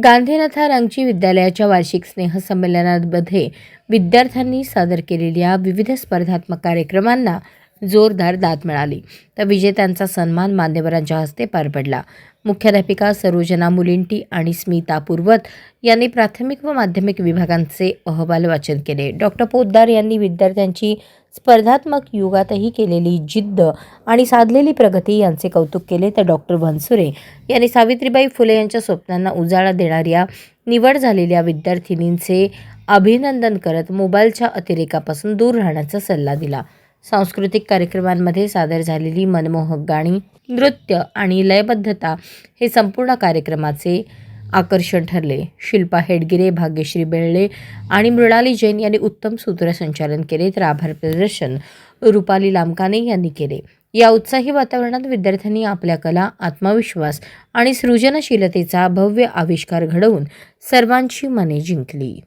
गांधीनाथा रांगची विद्यालयाच्या वार्षिक स्नेहसंमेलनामध्ये विद्यार्थ्यांनी सादर केलेल्या विविध स्पर्धात्मक कार्यक्रमांना जोरदार दाद मिळाली. तर विजेत्यांचा सन्मान मान्यवरांच्या हस्ते पार पडला. मुख्याध्यापिका सरोजना मुलिंटी आणि स्मिता पूर्वत यांनी प्राथमिक व माध्यमिक विभागांचे अहवाल वाचन केले. डॉक्टर पोद्दार यांनी विद्यार्थ्यांची स्पर्धात्मक युगातही केलेली जिद्द आणि साधलेली प्रगती यांचे कौतुक केले. तर डॉक्टर बनसुरे यांनी सावित्रीबाई फुले यांच्या स्वप्नांना उजाळा देणाऱ्या निवड झालेल्या विद्यार्थिनींचे अभिनंदन करत मोबाईलच्या अतिरेकापासून दूर राहण्याचा सल्ला दिला. सांस्कृतिक कार्यक्रमांमध्ये सादर झालेली मनमोहक गाणी, नृत्य आणि लयबद्धता हे संपूर्ण कार्यक्रमाचे आकर्षण ठरले. शिल्पा हेडगिरे, भाग्यश्री बेळले आणि मृणाली जैन यांनी उत्तम सूत्रसंचालन केले, तर आभार प्रदर्शन रुपाली लामकाने यांनी केले. या उत्साही वातावरणात विद्यार्थ्यांनी आपल्या कला, आत्मविश्वास आणि सृजनशीलतेचा भव्य आविष्कार घडवून सर्वांची मने जिंकली.